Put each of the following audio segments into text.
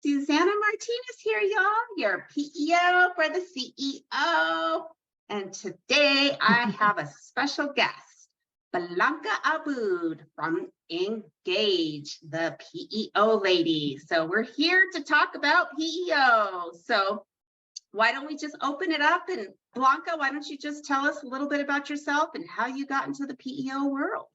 Suzanna Martinez here, y'all, your PEO for the CEO. And today I have a special guest, Blanca Abbud from Engage, the PEO lady. So we're here to talk about PEO. So why don't we just open it up? And Blanca, why don't you just tell us a little bit about yourself and how you got into the PEO world?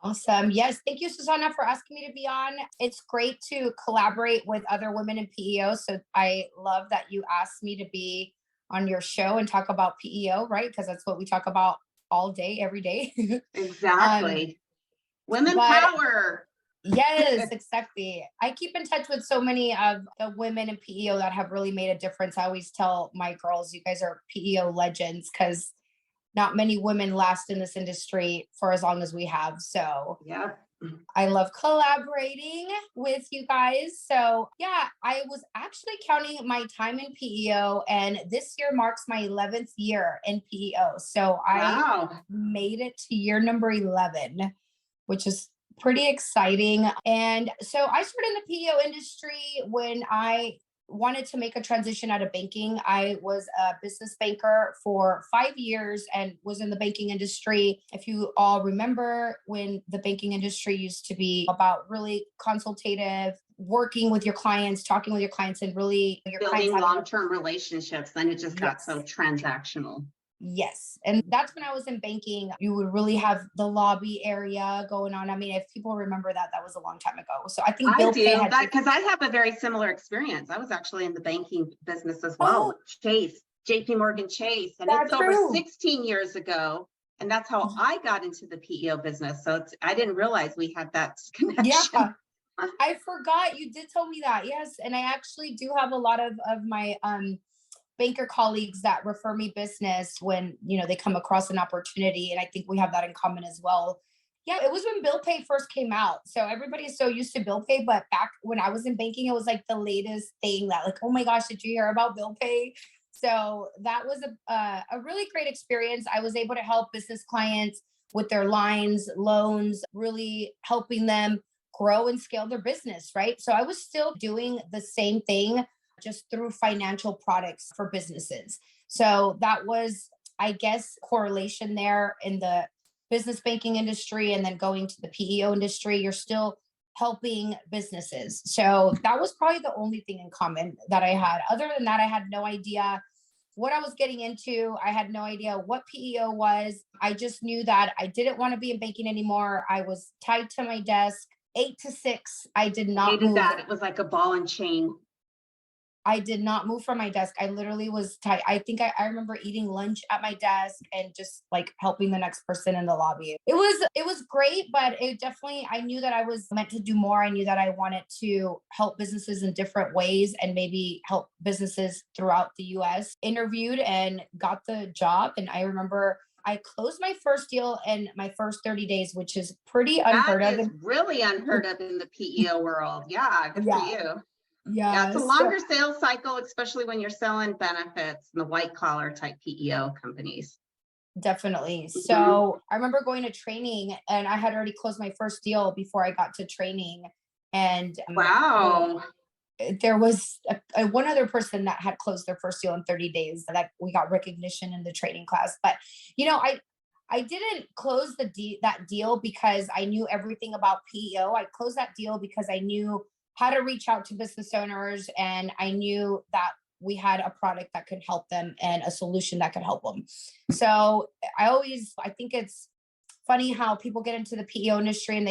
Awesome. Yes. Thank you, Susanna, for asking me to be on. It's great to collaborate with other women in PEO. So I love that you asked me to be on your show and talk about PEO, right? Because that's what we talk about all day, every day. Exactly. Women but power. yes, exactly. I keep in touch with so many of the women in PEO that have really made a difference. I always tell my girls, you guys are PEO legends because not many women last in this industry for as long as we have. So Yeah. I love collaborating with you guys. So yeah, I was actually counting my time in PEO, and this year marks my 11th year in PEO. So I Wow. made it to year number 11, which is pretty exciting. And so I started in the PEO industry when I wanted to make a transition out of banking. I was a business banker for 5 years and was in the banking industry. If you all remember when the banking industry used to be about really consultative, working with your clients, talking with your clients, and really your Building clients long-term relationships, then it just got so yes. transactional. Yes. And that's when I was in banking. You would really have the lobby area going on. I mean, if people remember that, that was a long time ago. So I think I bill do pay had that because I have a very similar experience. I was actually in the banking business as well oh, with Chase, JP Morgan Chase, and it's that's over true. 16 years ago. And that's how I got into the PEO business. So I didn't realize we had that connection. Yeah. I forgot you did tell me that. Yes. And I actually do have a lot of my banker colleagues that refer me business when, they come across an opportunity. And I think we have that in common as well. Yeah, it was when bill pay first came out. So everybody is so used to bill pay, but back when I was in banking, it was like the latest thing that like, oh my gosh, did you hear about bill pay? So that was a really great experience. I was able to help business clients with their lines, loans, really helping them grow and scale their business, right? So I was still doing the same thing just through financial products for businesses. So that was, I guess, correlation there in the business banking industry and then going to the PEO industry. You're still helping businesses. So that was probably the only thing in common that I had. Other than that, I had no idea what I was getting into. I had no idea what PEO was. I just knew that I didn't want to be in banking anymore. I was tied to my desk 8 to 6. I did not Hated move. that. It was like a ball and chain. I did not move from my desk. I literally was tight. I think I remember eating lunch at my desk and just like helping the next person in the lobby. It was great, but it definitely, I knew that I was meant to do more. I knew that I wanted to help businesses in different ways and maybe help businesses throughout the US. Interviewed and got the job. And I remember I closed my first deal in my first 30 days, which is pretty unheard That of. is really unheard of in the PEO world. Yeah, good for Yeah. you. Yeah, it's Yeah. a So longer sales cycle, especially when you're selling benefits in the white collar type PEO companies. definitely. Mhm. So I remember going to training and I had already closed my first deal before I got to training. And Wow. there was one other person that had closed their first deal in 30 days that we got recognition in the training class. But, I didn't close that deal because I knew everything about PEO. I closed that deal because I knew how to reach out to business owners and I knew that we had a product that could help them and a solution that could help them. So I think it's funny how people get into the PEO industry and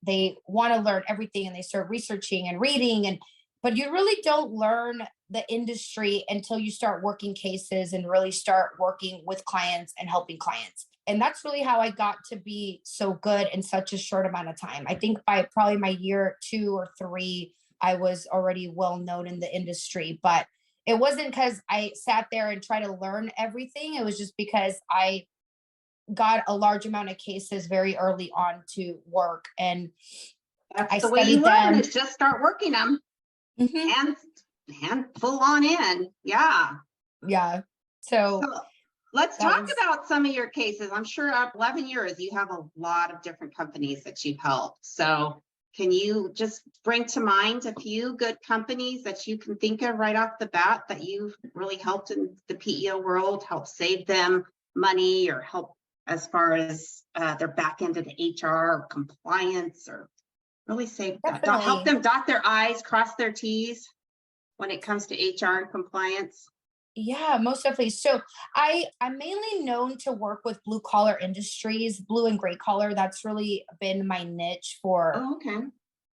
they want to learn everything and they start researching and reading but you really don't learn the industry until you start working cases and really start working with clients and helping clients. And that's really how I got to be so good in such a short amount of time. I think by probably my year 2 or 3, I was already well known in the industry, but it wasn't because I sat there and tried to learn everything. It was just because I got a large amount of cases very early on to work and That's I the way you studied learn them. is just start working them Mhm. and full on in. Yeah. Yeah. So So let's that talk was about some of your cases. I'm sure 11 years, you have a lot of different companies that you've helped. So Can you just bring to mind a few good companies that you can think of right off the bat that you've really helped in the PEO world, help save them money or help as far as their back end of the HR or compliance, or really save help Definitely. them dot their I's, cross their T's when it comes to HR and compliance? Yeah, most definitely. So I'm mainly known to work with blue collar industries, blue and gray collar. That's really been my niche for Oh, okay.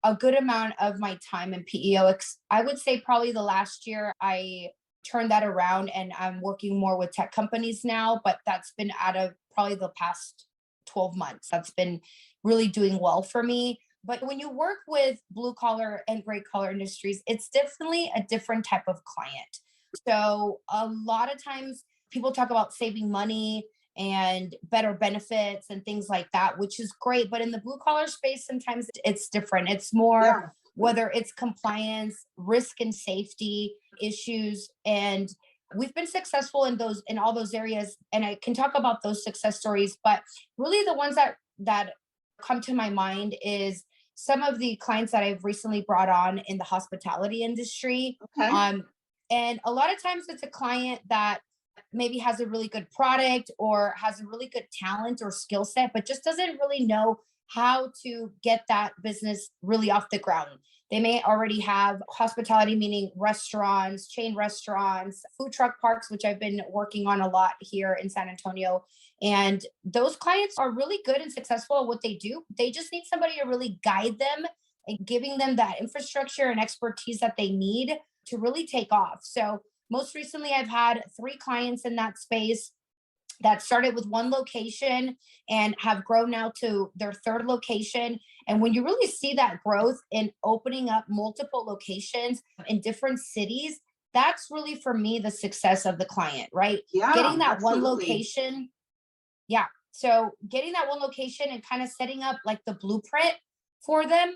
a good amount of my time in PEO. I would say probably the last year I turned that around and I'm working more with tech companies now, but that's been out of probably the past 12 months. That's been really doing well for me. But when you work with blue collar and gray collar industries, it's definitely a different type of client. So a lot of times people talk about saving money and better benefits and things like that, which is great. But in the blue collar space, sometimes it's different. It's more Yeah. whether it's compliance, risk and safety issues. And we've been successful in all those areas. And I can talk about those success stories, but really the ones that come to my mind is some of the clients that I've recently brought on in the hospitality industry. Okay. And a lot of times it's a client that maybe has a really good product or has a really good talent or skill set, but just doesn't really know how to get that business really off the ground. They may already have hospitality, meaning restaurants, chain restaurants, food truck parks, which I've been working on a lot here in San Antonio. And those clients are really good and successful at what they do. They just need somebody to really guide them and giving them that infrastructure and expertise that they need to really take off. So most recently, I've had 3 clients in that space that started with one location and have grown now to their 3rd location. And when you really see that growth in opening up multiple locations in different cities, that's really for me the success of the client, right? Yeah, Getting that one absolutely. location. Yeah. So getting that one location and kind of setting up like the blueprint for them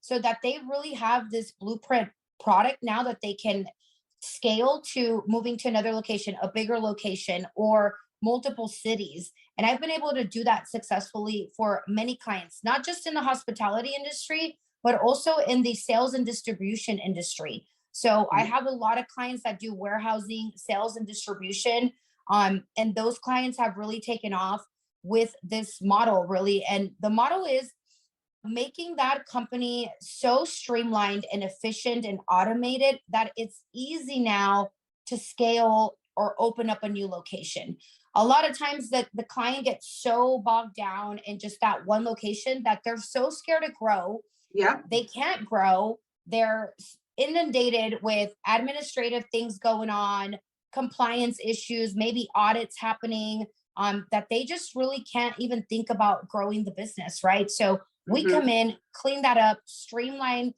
so that they really have this blueprint product now that they can scale to moving to another location, a bigger location, or multiple cities. And I've been able to do that successfully for many clients, not just in the hospitality industry, but also in the sales and distribution industry. So I have a lot of clients that do warehousing, sales, and distribution. And those clients have really taken off with this model, really. And the model is making that company so streamlined and efficient and automated that it's easy now to scale or open up a new location. A lot of times that the client gets so bogged down in just that one location that they're so scared to grow. Yeah. They can't grow. They're inundated with administrative things going on, compliance issues, maybe audits happening, that they just really can't even think about growing the business, right? So we Mhm. come in, clean that up, streamline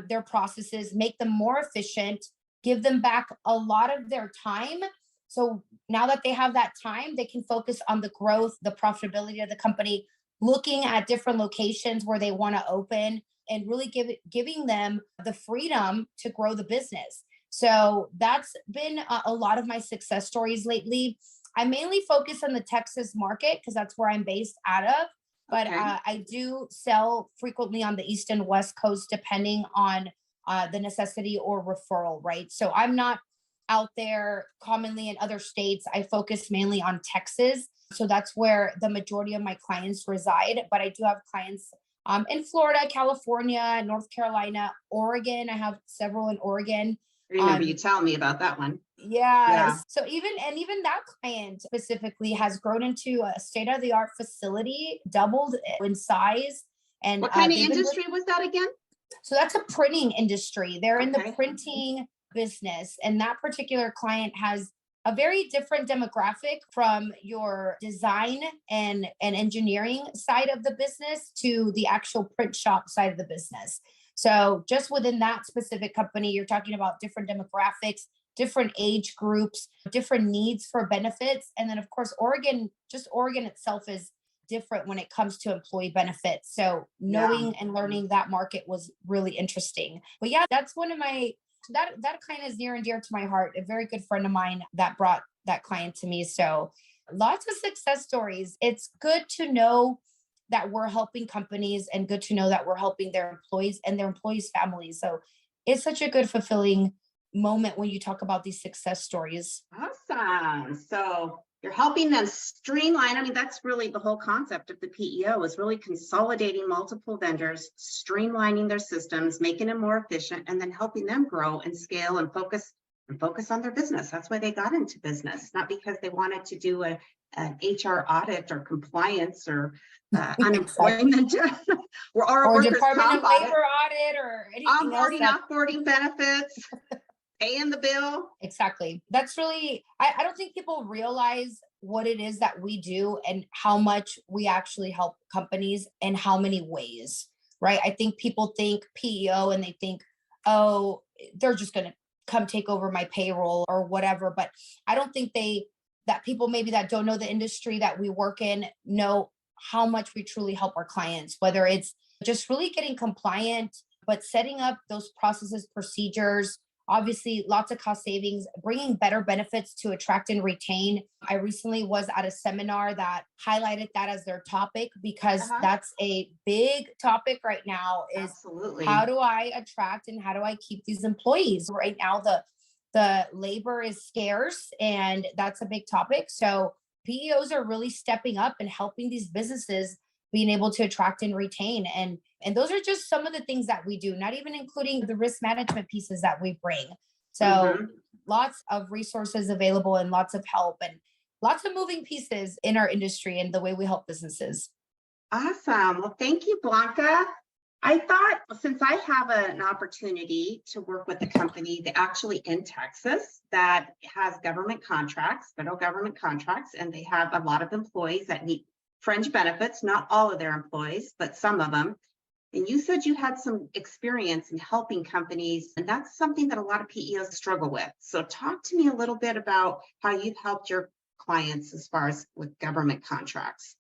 their processes, make them more efficient, give them back a lot of their time. So now that they have that time, they can focus on the growth, the profitability of the company, looking at different locations where they want to open and really giving them the freedom to grow the business. So that's been a lot of my success stories lately. I mainly focus on the Texas market because that's where I'm based out of. But Okay. I do sell frequently on the East and West Coast, depending on the necessity or referral, right? So I'm not out there commonly in other states. I focus mainly on Texas. So that's where the majority of my clients reside. But I do have clients in Florida, California, North Carolina, Oregon. I have several in Oregon. I remember you telling me about that one. Yeah. Yes. So even that client specifically has grown into a state-of-the-art facility, doubled in size. And What kind of they've been with, industry was that again? so that's a printing industry. They're in the Okay. printing business. And that particular client has a very different demographic from your design and engineering side of the business to the actual print shop side of the business. So just within that specific company, you're talking about different demographics, different age groups, different needs for benefits. And then of course, Oregon itself is different when it comes to employee benefits. So Yeah. knowing and learning that market was really interesting. But yeah, that's one of my that kind of is near and dear to my heart. A very good friend of mine that brought that client to me. So lots of success stories. It's good to know that we're helping companies and good to know that we're helping their employees and their employees' families. So it's such a good, fulfilling moment when you talk about these success stories. Awesome. So you're helping them streamline. I mean, that's really the whole concept of the PEO is really consolidating multiple vendors, streamlining their systems, making them more efficient, and then helping them grow and scale and focus on their business. That's why they got into business, not because they wanted to do an HR audit or compliance or unemployment or a Or workers' Department of comp audit, Labor audit or anything else. onboarding, offboarding benefits, paying the bill. Exactly. That's really, I don't think people realize what it is that we do and how much we actually help companies in how many ways, right? I think people think PEO and they think, oh, they're just going to come take over my payroll or whatever. But I don't think that people maybe that don't know the industry that we work in know how much we truly help our clients, whether it's just really getting compliant, but setting up those processes, procedures, obviously lots of cost savings, bringing better benefits to attract and retain. I recently was at a seminar that highlighted that as their topic because that's a big topic right now is Absolutely. How do I attract and how do I keep these employees? Right now, the labor is scarce and that's a big topic. So PEOs are really stepping up and helping these businesses being able to attract and retain. And those are just some of the things that we do, not even including the risk management pieces that we bring. So lots of resources available and lots of help and lots of moving pieces in our industry and the way we help businesses. Awesome. Well, thank you, Blanca. I thought since I have an opportunity to work with a company that actually in Texas that has government contracts, federal government contracts, and they have a lot of employees that need fringe benefits, not all of their employees, but some of them. And you said you had some experience in helping companies, and that's something that a lot of PEOs struggle with. So talk to me a little bit about how you've helped your clients as far as with government contracts.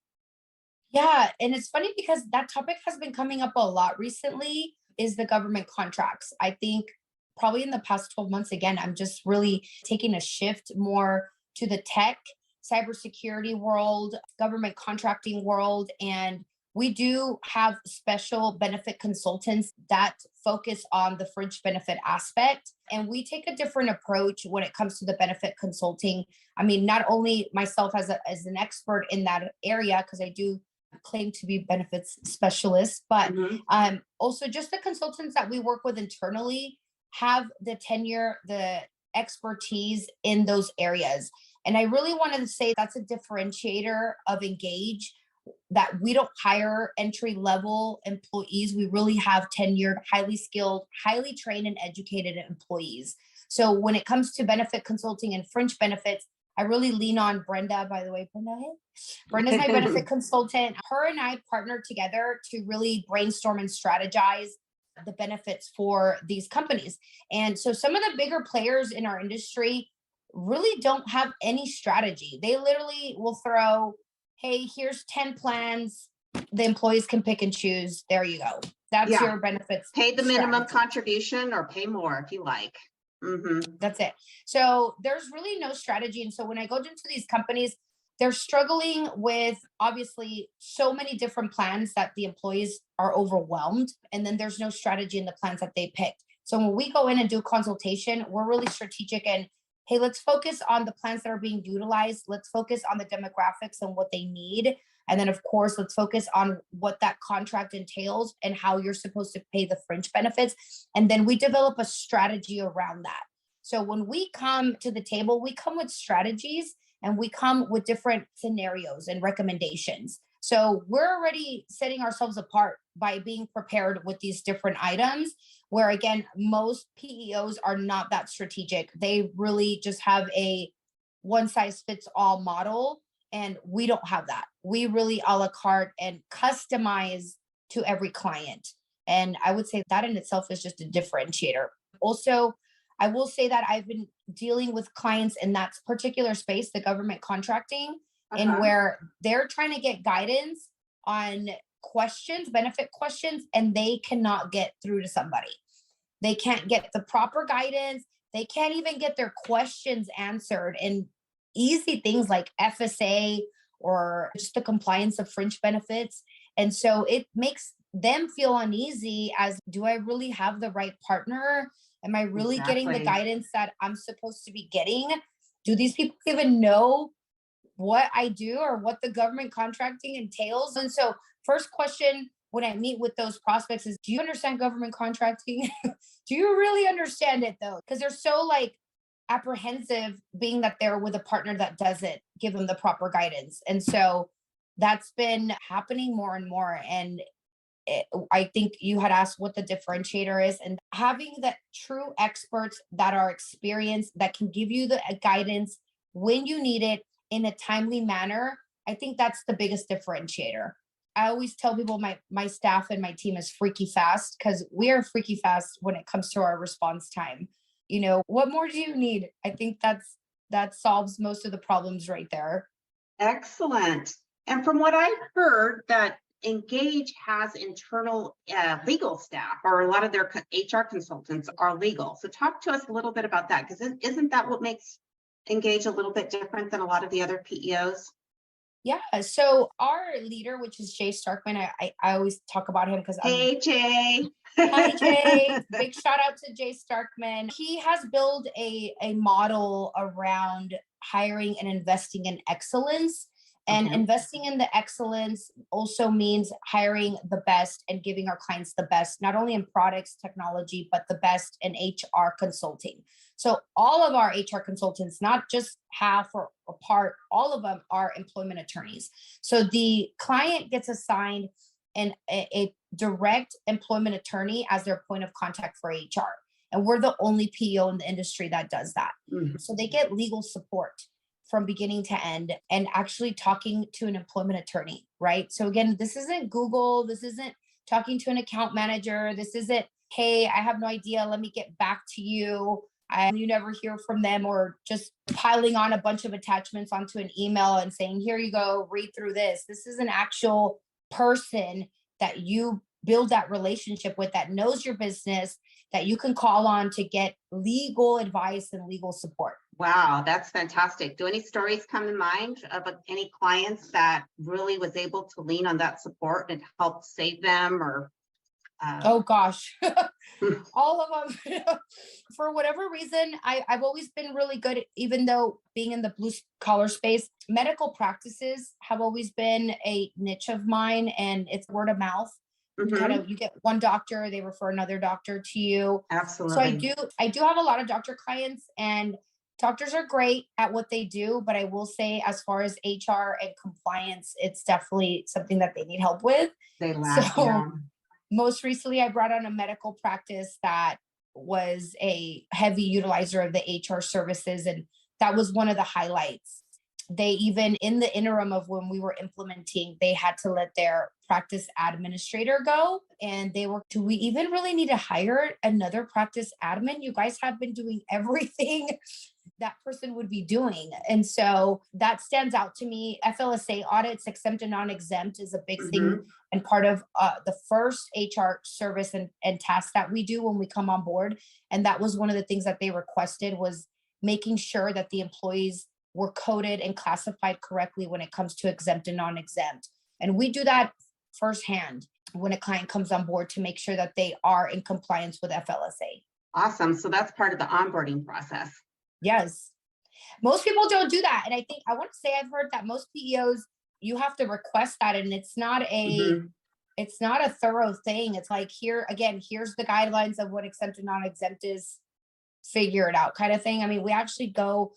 Yeah, and it's funny because that topic has been coming up a lot recently is the government contracts. I think probably in the past 12 months, again, I'm just really taking a shift more to the tech, cybersecurity world, government contracting world. And we do have special benefit consultants that focus on the fringe benefit aspect. And we take a different approach when it comes to the benefit consulting. I mean, not only myself as an expert in that area, because I do claim to be benefits specialist, but also just the consultants that we work with internally have the tenure, the expertise in those areas. And I really wanted to say that's a differentiator of Engage, that we don't hire entry level employees. We really have tenured, highly skilled, highly trained and educated employees. So when it comes to benefit consulting and fringe benefits, I really lean on Brenda, by the way. Brenda's my benefit consultant. Her and I partnered together to really brainstorm and strategize the benefits for these companies. And so some of the bigger players in our industry really don't have any strategy. They literally will throw, hey, here's 10 plans. The employees can pick and choose. There you go. That's your benefits. Pay the minimum contribution or pay more if you like. That's it. So there's really no strategy. And so when I go into these companies, they're struggling with obviously so many different plans that the employees are overwhelmed. And then there's no strategy in the plans that they picked. So when we go in and do consultation, we're really strategic and, hey, let's focus on the plans that are being utilized. Let's focus on the demographics and what they need. And then, of course, let's focus on what that contract entails and how you're supposed to pay the fringe benefits. And then we develop a strategy around that. So when we come to the table, we come with strategies and we come with different scenarios and recommendations. So we're already setting ourselves apart by being prepared with these different items, where again, most PEOs are not that strategic. They really just have a one size fits all model. And we don't have that. We really a la carte and customize to every client. And I would say that in itself is just a differentiator. Also, I will say that I've been dealing with clients in that particular space, the government contracting, and where they're trying to get guidance on questions, benefit questions, and they cannot get through to somebody. They can't get the proper guidance. They can't even get their questions answered. And easy things like FSA or just the compliance of fringe benefits. And so it makes them feel uneasy as, do I really have the right partner? Am I really getting the Exactly. guidance that I'm supposed to be getting? Do these people even know what I do or what the government contracting entails? And so, first question when I meet with those prospects is, do you understand government contracting? Do you really understand it though? Because they're so like apprehensive being that they're with a partner that doesn't give them the proper guidance. And so that's been happening more and more. And I think you had asked what the differentiator is, and having the true experts that are experienced that can give you the guidance when you need it in a timely manner. I think that's the biggest differentiator. I always tell people my staff and my team is freaky fast because we are freaky fast when it comes to our response time. What more do you need? I think that solves most of the problems right there. Excellent. And from what I've heard, that Engage has internal legal staff, or a lot of their HR consultants are legal. So talk to us a little bit about that, because isn't that what makes Engage a little bit different than a lot of the other PEOs? Yeah. So our leader, which is Jay Starkman, I always talk about him because Hey, Jay. hi Jay. Big shout out to Jay Starkman. He has built a model around hiring and investing in excellence. And Okay. investing in the excellence also means hiring the best and giving our clients the best, not only in products, technology, but the best in HR consulting. So all of our HR consultants, not just half or a part, all of them are employment attorneys. So the client gets assigned a direct employment attorney as their point of contact for HR. And we're the only PEO in the industry that does that. Mhm. So they get legal support from beginning to end and actually talking to an employment attorney, right? So again, this isn't Google, this isn't talking to an account manager, this isn't, hey, I have no idea, let me get back to you. You never hear from them, or just piling on a bunch of attachments onto an email and saying, here you go, read through this. This is an actual person that you build that relationship with, that knows your business, that you can call on to get legal advice and legal support. Wow, that's fantastic. Do any stories come to mind of any clients that really was able to lean on that support and help save them, or Oh gosh, all of them. For whatever reason, I've always been really good, even though being in the blue collar space, medical practices have always been a niche of mine, and it's word of mouth. Kind Mhm. of, you get one doctor, they refer another doctor to you. So I Absolutely. do I do have a lot of doctor clients, and doctors are great at what they do, but I will say, as far as HR and compliance, it's definitely something that they need help with. They lack, So yeah. most recently, I brought on a medical practice that was a heavy utilizer of the HR services, and that was one of the highlights. They even, in the interim of when we were implementing, they had to let their practice administrator go. And they were, do we even really need to hire another practice admin? You guys have been doing everything that person would be doing. And so that stands out to me. FLSA audits, exempt and non-exempt, is a big thing Mhm. and part of the first HR service and task that we do when we come on board. And that was one of the things that they requested, was making sure that the employees were coded and classified correctly when it comes to exempt and non-exempt. And we do that firsthand when a client comes on board to make sure that they are in compliance with FLSA. Awesome. So that's part of the onboarding process. Yes. Most people don't do that. And I think, I want to say, I've heard that most PEOs, you have to request that, and Mhm. it's not a thorough thing. It's like, here again, here's the guidelines of what exempt and non-exempt is, figure it out kind of thing. I mean, we actually go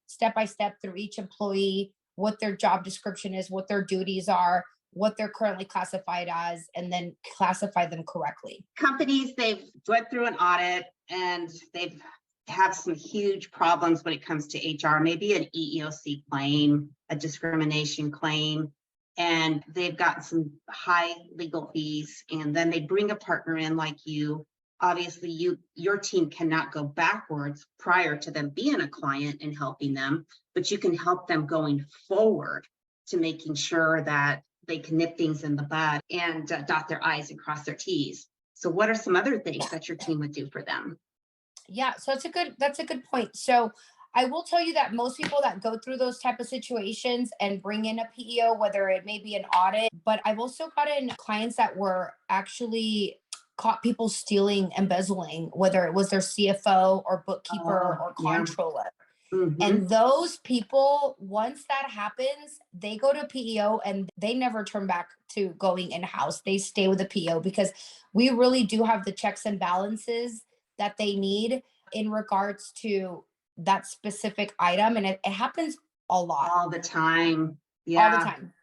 step by step through each employee, what their job description is, what their duties are, what they're currently classified as, and then classify them correctly. Companies, they've went through an audit and they've have some huge problems when it comes to HR, maybe an EEOC claim, a discrimination claim, and they've got some high legal fees. And then they bring a partner in like you. Obviously, your team cannot go backwards prior to them being a client and helping them, but you can help them going forward to making sure that they can nip things in the bud and dot their I's and cross their T's. So what are some other things that your team would do for them? Yeah, so that's a good point. So I will tell you that most people that go through those type of situations and bring in a PEO, whether it may be an audit, but I've also gotten clients that were actually caught people stealing, embezzling, whether it was their CFO or bookkeeper or Yeah. controller. Mhm. And those people, once that happens, they go to PEO and they never turn back to going in house. They stay with the PEO because we really do have the checks and balances that they need in regards to that specific item. And it happens a lot, All the time. all the Yeah. time,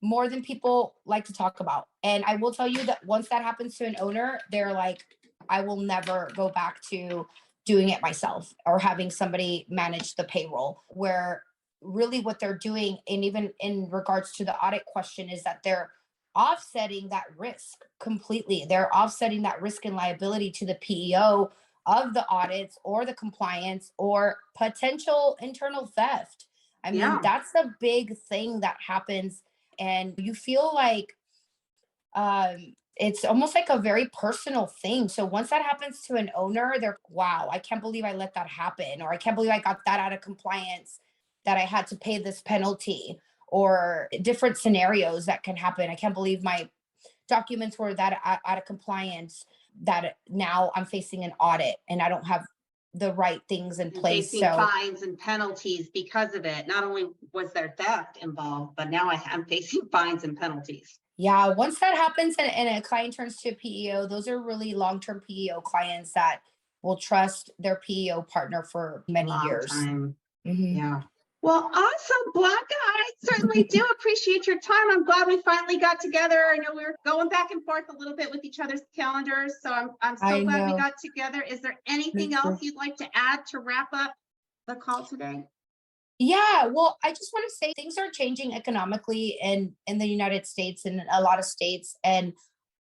more than people like to talk about. And I will tell you that once that happens to an owner, they're like, I will never go back to doing it myself or having somebody manage the payroll. Where really what they're doing, and even in regards to the audit question, is that they're offsetting that risk completely. They're offsetting that risk and liability to the PEO of the audits or the compliance or potential internal theft. I mean, Yeah. that's a big thing that happens, and you feel like it's almost like a very personal thing. So once that happens to an owner, they're, wow, I can't believe I let that happen, or I can't believe I got that out of compliance, that I had to pay this penalty, or different scenarios that can happen. I can't believe my documents were that out of compliance, that now I'm facing an audit and I don't have the right things in And place. facing So fines and penalties because of it. Not only was there theft involved, but now I'm facing fines and penalties. yeah, once that happens and a client turns to a PEO, those are really long-term PEO clients that will trust their PEO partner for many Long years. time. Mhm. Yeah. Well, awesome, Blanca. I certainly do appreciate your time. I'm glad we finally got together. I know we were going back and forth a little bit with each other's calendars, so I'm so I glad we know. got together. Is there anything Me else too. you'd like to add to wrap up the call today? Yeah, well, I just want to say things are changing economically in the United States and a lot of states, and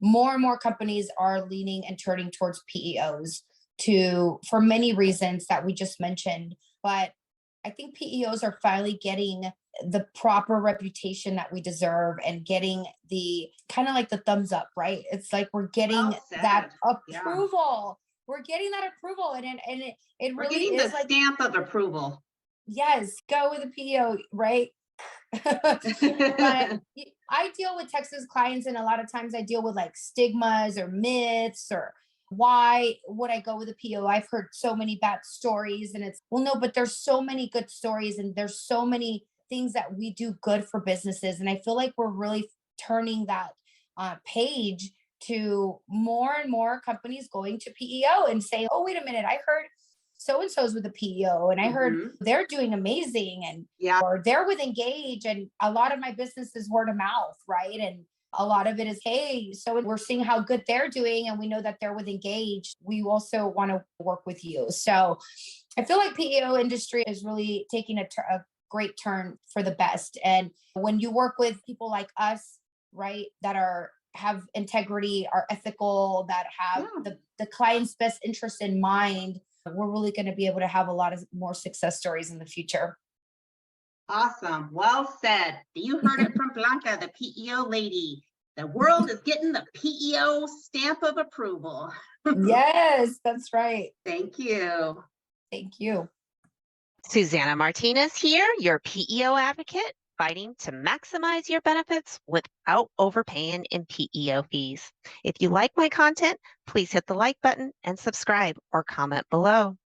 more companies are leaning and turning towards PEOs to for many reasons that we just mentioned. But I think PEOs are finally getting the proper reputation that we deserve and getting the kind of like the thumbs up, right? It's like we're getting Well that said. Yeah. approval. We're getting that approval, and it We're really getting the is like, stamp of approval. yes, go with the PEO, right? But I deal with Texas clients, and a lot of times I deal with like stigmas or myths, or why would I go with a PO? I've heard so many bad stories, and it's, well, no, but there's so many good stories, and there's so many things that we do good for businesses. And I feel like we're really turning that page to more and more companies going to PEO and saying, oh, wait a minute, I heard so and so's with a PEO, and I heard Mhm. they're doing amazing, and Yeah. or they're with Engage, and a lot of my business is word of mouth, right? And a lot of it is, hey, so we're seeing how good they're doing, and we know that they're with Engage. We also want to work with you. So I feel like PEO industry is really taking a great turn for the best. And when you work with people like us, right, that are have integrity, are ethical, that have Yeah. the client's best interest in mind, we're really going to be able to have a lot of more success stories in the future. Awesome. Well said. You heard it from Blanca, the PEO lady. The world is getting the PEO stamp of approval. Yes, that's right. Thank you. Thank you. Suzanna Martinez here, your PEO advocate, fighting to maximize your benefits without overpaying in PEO fees. If you like my content, please hit the like button and subscribe or comment below.